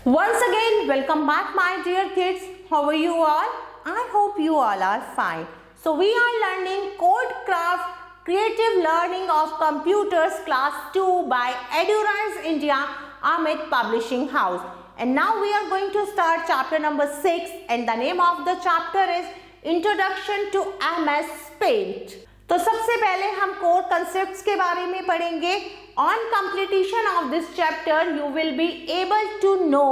Once again, welcome back my dear kids. How are you all? I hope you all are fine. So we are learning Code Craft Creative Learning of Computers Class 2 by Edurance India Amit Publishing House. And now we are going to start chapter number 6 and the name of the chapter is Introduction to MS Paint. तो सबसे पहले हम core concepts के बारे में पढ़ेंगे. On completion of this chapter you will be able to know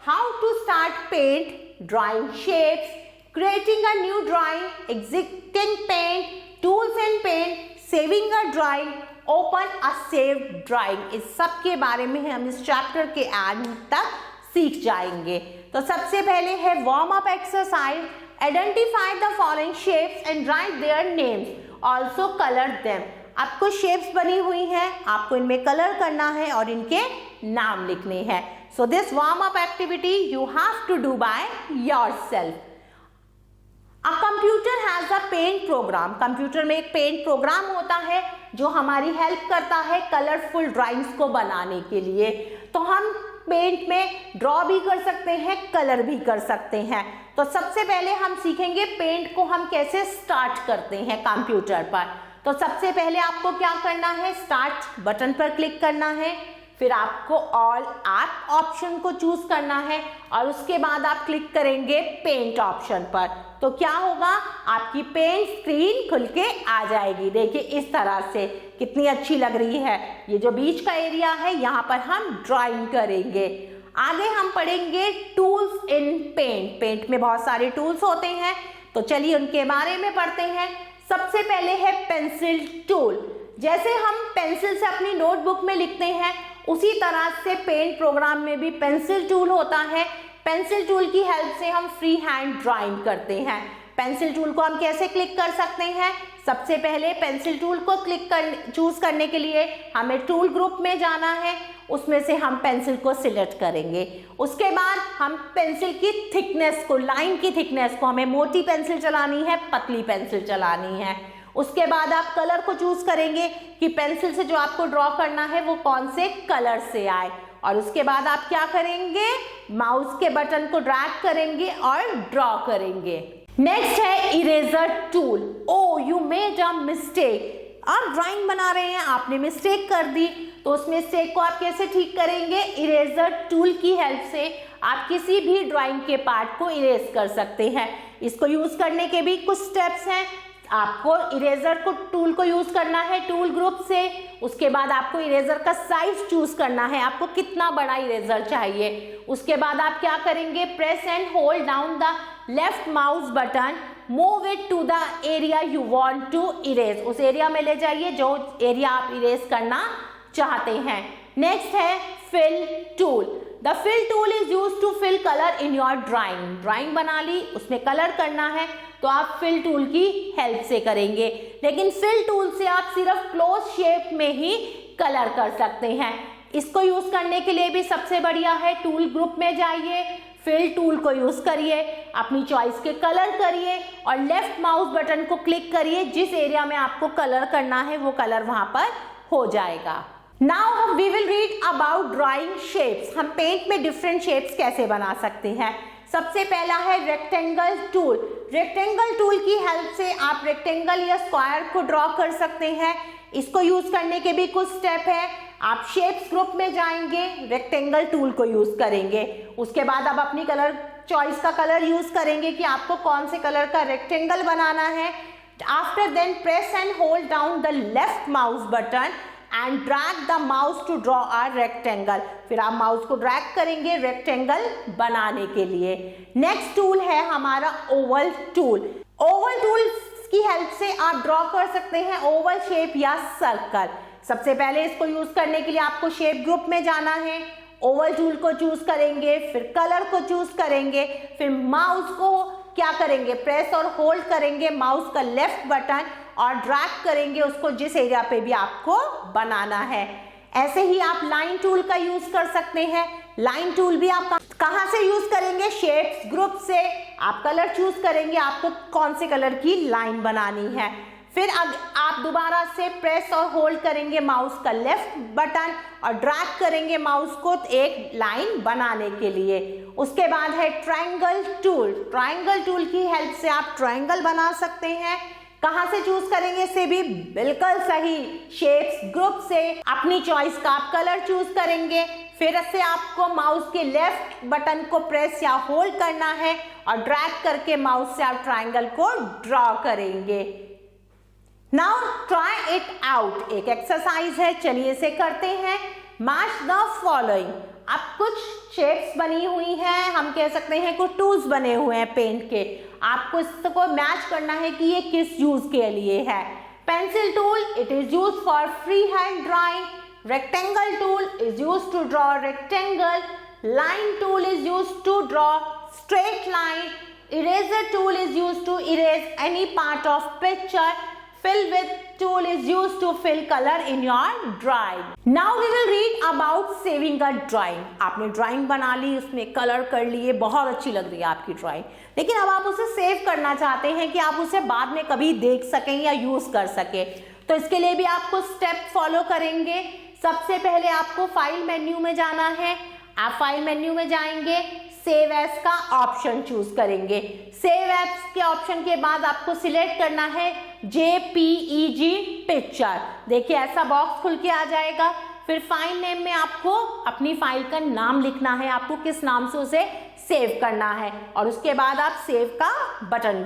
how to start paint, drawing shapes, creating a new drawing, executing paint, tools in paint, saving a drawing, open a saved drawing. इस सब के बारे में हम इस chapter के and तक सीख जाएंगे. तो सबसे पहले है warm up exercise. Identify the following shapes and right their names, also colour them. आपको शेप्स बनी हुई हैं, आपको इनमें कलर करना है और इनके नाम लिखने हैं. So this warm up activity you have to do by yourself. A computer has a paint program. Computer में एक पेंट प्रोग्राम होता है जो हमारी हेल्प करता है कलरफुल ड्राइंग्स को बनाने के लिए. तो हम पेंट में ड्रॉ भी कर सकते हैं, कलर भी कर सकते हैं. तो सबसे पहले हम सीखेंगे पेंट को हम कैसे स्टार्ट करते हैं कंप्यूटर पर. तो सबसे पहले आपको क्या करना है, स्टार्ट बटन पर क्लिक करना है, फिर आपको ऑल ऐप ऑप्शन को चूज करना है और उसके बाद आप क्लिक करेंगे पेंट ऑप्शन पर. तो क्या होगा, आपकी पेंट स्क्रीन खुल के आ जाएगी. देखिए इस तरह से कितनी अच्छी लग रही है. ये जो बीच का एरिया है यहाँ पर हम ड्राइंग करेंगे. आगे हम पढ़ेंगे टूल्स इन पेंट. पेंट में बहुत सारे टूल्स होते हैं, तो चलिए उनके बारे में पढ़ते हैं. सबसे पहले है पेंसिल टूल. जैसे हम पेंसिल से अपनी नोटबुक में लिखते हैं उसी तरह से पेंट प्रोग्राम में भी पेंसिल टूल होता है. पेंसिल टूल की हेल्प से हम फ्री हैंड ड्राइंग करते हैं. पेंसिल टूल को हम कैसे क्लिक कर सकते हैं, सबसे पहले पेंसिल टूल को चूज करने के लिए हमें टूल ग्रुप में जाना है, उसमें से हम पेंसिल को सिलेक्ट करेंगे. उसके बाद हम पेंसिल की थिकनेस को, लाइन की थिकनेस को, हमें मोटी पेंसिल चलानी है, पतली पेंसिल चलानी है. उसके बाद आप कलर को चूज करेंगे कि पेंसिल से जो आपको ड्रॉ करना है वो कौन से कलर से आए. और उसके बाद आप क्या करेंगे, माउस के बटन को ड्रैग करेंगे और ड्रॉ करेंगे. नेक्स्ट है eraser tool. Oh you made a mistake. आप ड्राइंग बना रहे हैं, आपने मिस्टेक कर दी, तो उस मिस्टेक को आप कैसे ठीक करेंगे, इरेजर टूल की हेल्प से आप किसी भी ड्राइंग के पार्ट को इरेज कर सकते हैं. इसको यूज करने के भी कुछ स्टेप्स हैं. आपको इरेजर को टूल को यूज करना है टूल ग्रुप से. उसके बाद आपको इरेजर का साइज चूज करना है, आपको कितना बड़ा इरेजर चाहिए. उसके बाद आप क्या करेंगे, press and hold down the left mouse button, move it to the area you want to erase. उस एरिया में ले जाइए जो एरिया आप इरेज करना चाहते हैं. नेक्स्ट है fill tool. The fill tool is use to fill colour in your drawing. Drawing बना ली, उसमें कलर करना है तो आप फिल टूल की हेल्प से करेंगे. लेकिन फिल टूल से आप सिर्फ क्लोज शेप में ही कलर कर सकते हैं. इसको यूज करने के लिए भी सबसे बढ़िया है, टूल ग्रुप में जाइए, फिल टूल को यूज करिए, अपनी चॉइस के कलर करिए और लेफ्ट माउस बटन को क्लिक करिए. जिस एरिया में आपको कलर करना है वो कलर वहां पर हो जाएगा. Now we will read about drawing shapes. हम पेंट में डिफरेंट शेप्स कैसे बना सकते हैं. सबसे पहला है रेक्टेंगल टूल. रेक्टेंगल टूल की हेल्प से आप रेक्टेंगल या स्क्वायर को ड्रॉ कर सकते हैं. इसको यूज करने के भी कुछ स्टेप है. आप शेप्स ग्रुप में जाएंगे, रेक्टेंगल टूल को यूज करेंगे. उसके बाद आप अपनी कलर चॉइस का कलर यूज करेंगे कि आपको कौन से कलर का रेक्टेंगल बनाना है. After then press and hold down the left mouse button and drag the mouse to draw a rectangle. फिर आप माउस को ड्रैग करेंगे रेक्टेंगल बनाने के लिए. नेक्स्ट टूल है हमारा ओवल टूल. ओवल टूल की हेल्प से आप ड्रॉ कर सकते हैं ओवल शेप या सर्कल. सबसे पहले इसको यूज करने के लिए आपको शेप ग्रुप में जाना है, ओवल टूल को चूज करेंगे, फिर कलर को चूज करेंगे, फिर माउस को क्या करेंगे, प्रेस और होल्ड करेंगे माउस का लेफ्ट बटन और ड्रैग करेंगे उसको जिस एरिया पे भी आपको बनाना है. ऐसे ही आप लाइन टूल का यूज कर सकते हैं. लाइन टूल भी आप कहां से यूज करेंगे, शेप्स ग्रुप से. आप कलर चूज करेंगे, आपको कौन से कलर की लाइन बनानी है. फिर अब आप दोबारा से प्रेस और होल्ड करेंगे माउस का लेफ्ट बटन और ड्रैग करेंगे माउस को एक लाइन बनाने के लिए। उसके बाद है ट्रायंगल टूल। ट्रायंगल टूल की हेल्प से आप ट्रायंगल बना सकते हैं। कहां से चूज करेंगे इसे भी? बिल्कुल सही, शेप्स ग्रुप से। अपनी चॉइस का आप कलर चूज करेंगे। फिर से आपको माउस के लेफ्ट बटन को प्रेस या होल्ड करना है और ड्रैग करके माउस से आप ट्रायंगल को ड्रॉ करेंगे। Now try it out. एक एक्सरसाइज है, चलिए इसे करते हैं। Match the following. अब कुछ शेप्स बनी हुई हैं, हम कह सकते हैं कुछ टूल्स बने हुए हैं पेंट के। आपको इसको मैच करना है कि ये किस यूज के लिए है। Pencil tool, it is use for free hand drawing. Rectangle tool is use to draw rectangle. Line tool is use to draw straight line. Eraser tool is used to erase any part of picture. Fill with tool is used to fill color in your drawing. Now we will read about saving a drawing. आपने drawing बना ली, उसमें colour कर लिए, बहुत अच्छी लग रही है आपकी ड्राइंग, लेकिन अब आप उसे सेव करना चाहते हैं कि आप उसे बाद में कभी देख सकें या यूज कर सकें। तो इसके लिए भी आपको स्टेप फॉलो करेंगे। सबसे पहले आपको फाइल मेन्यू में जाना है। आप फाइल मेन्यू में जाएंगे, सेव एज का ऑप्शन चूज करेंगे। सेव एज के ऑप्शन के बाद आपको सिलेक्ट करना है JPEG पिक्चर। देखिए ऐसा बॉक्स खुल के आ जाएगा। फिर फाइल नेम में आपको अपनी फाइल का नाम लिखना है, आपको किस नाम से उसे सेव करना है, और उसके बाद आप सेव का बटन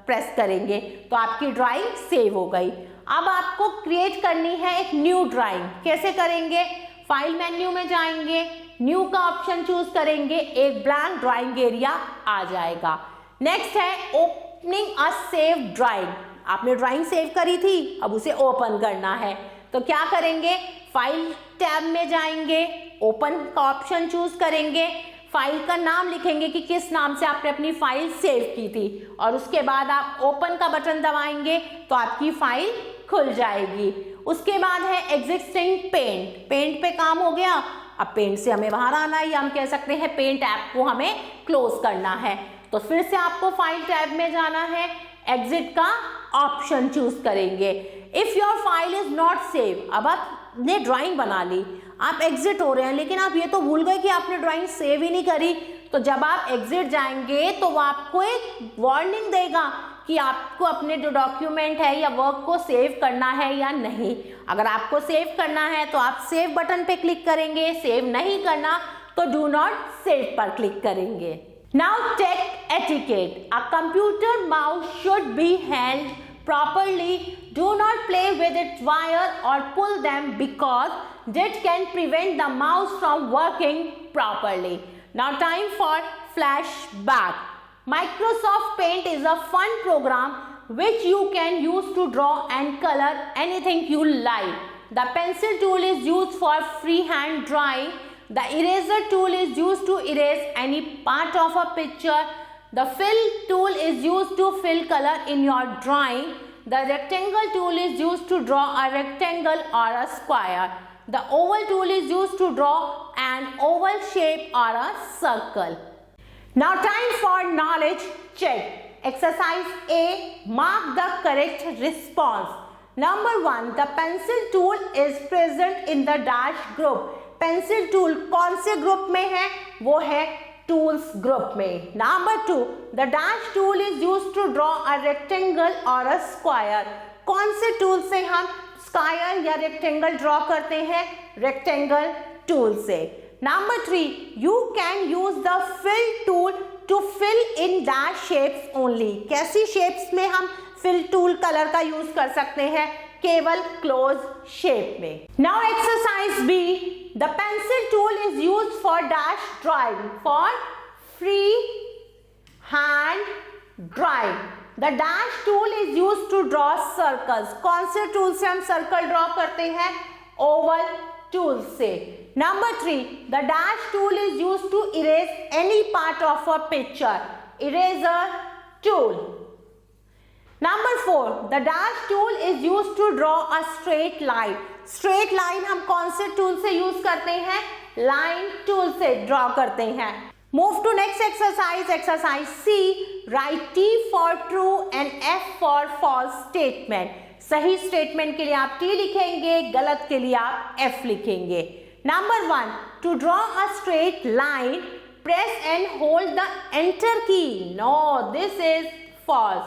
प्रेस करेंगे तो आपकी ड्राइंग सेव हो गई। अब आपको क्रिएट करनी है एक न्यू ड्राइंग। कैसे करेंगे? फाइल मेन्यू में जाएंगे, न्यू का ऑप्शन चूज करेंगे, एक ब्लैंक ड्राइंग एरिया आ जाएगा। नेक्स्ट है ओपनिंग अ सेव ड्राइंग। आपने ड्राइंग सेव करी थी, अब उसे ओपन करना है। तो क्या करेंगे? फाइल टैब में जाएंगे, ओपन का ऑप्शन चूज करेंगे, फाइल का नाम लिखेंगे कि किस नाम से आपने अपनी फाइल सेव की थी, और उसके बाद आप ओपन का बटन दबाएंगे तो आपकी फाइल खुल जाएगी। उसके बाद है एग्जिस्टिंग पेंट। पेंट पे काम हो गया, अब पेंट से हमें बाहर आना है, या हम कह सकते हैं पेंट ऐप को हमें क्लोज करना है। तो फिर से आपको फाइल टैब में जाना है, एग्जिट का ऑप्शन चूज करेंगे। If your file is not save, अब आपने ड्राइंग बना ली, आप एग्जिट हो रहे हैं, लेकिन आप ये तो भूल गए कि आपने ड्राइंग सेव ही नहीं करी। तो जब आप एग्जिट जाएंगे तो वो आपको एक वार्निंग देगा कि आपको अपने जो डॉक्यूमेंट है या वर्क को सेव करना है या नहीं। अगर आपको सेव करना है तो आप सेव बटन पे क्लिक करेंगे, सेव नहीं करना तो डू नॉट सेव पर क्लिक करेंगे। Now take etiquette. A computer mouse should be hand properly. Do not play with its wire or pull them because that can prevent the mouse from working properly. Now time for flashback. Microsoft Paint is a fun program which you can use to draw and color anything you like. The pencil tool is used for freehand drawing. The eraser tool is used to erase any part of a picture. The fill tool is used to fill color in your drawing. The rectangle tool is used to draw a rectangle or a square. The oval tool is used to draw an oval shape or a circle. Now time for knowledge check. Exercise A. Mark the correct response. Number 1. The pencil tool is present in the dash group. Pencil tool कौन से group में है? वो है tools group में। Number 2, the dash tool is used to draw a rectangle और a square. कौन से टूल से हम स्क्वायर या रेक्टेंगल ड्रॉ करते हैं? रेक्टेंगल टूल से। Number 3, you can use the fill tool to fill in dash shapes only. कैसी शेप्स में हम फिल टूल कलर का यूज कर सकते हैं? केवल क्लोज शेप में। Now exercise B, the pencil tool is used for dash drawing, for free hand drawing. The dash tool is used to draw circles. कौन से टूल से हम सर्कल ड्रॉ करते हैं? ओवल टूल से। Number 3, the dash tool is used to erase any part of a picture. Eraser tool. Number 4, the dash tool is used to draw a straight line. Straight line हम कौन से tool से use करते हैं? Line tool से draw करते हैं। Move to next exercise. Exercise C. Write T for true and F for false statement. सही स्टेटमेंट के लिए आप T लिखेंगे, गलत के लिए आप F लिखेंगे। Number 1, to draw a straight line press and hold the enter key. No, this is false.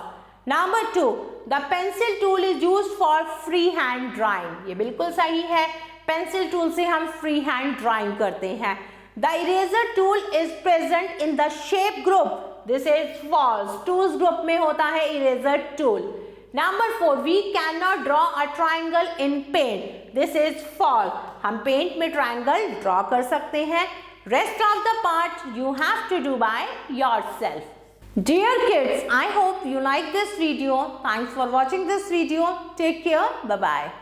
Number 2, the pencil tool is used for free hand drawing. ये बिल्कुल सही है, पेंसिल टूल से हम फ्री हैंड ड्राइंग करते हैं। The eraser tool is present in the shape group. This is false, tools group में होता है eraser tool. Number 4, we can not draw a triangle in paint. This is false, हम paint में triangle draw कर सकते हैं। Rest of the part you have to do by yourself. Dear kids, I hope you like this video. Thanks for watching this video. Take care. Bye-bye.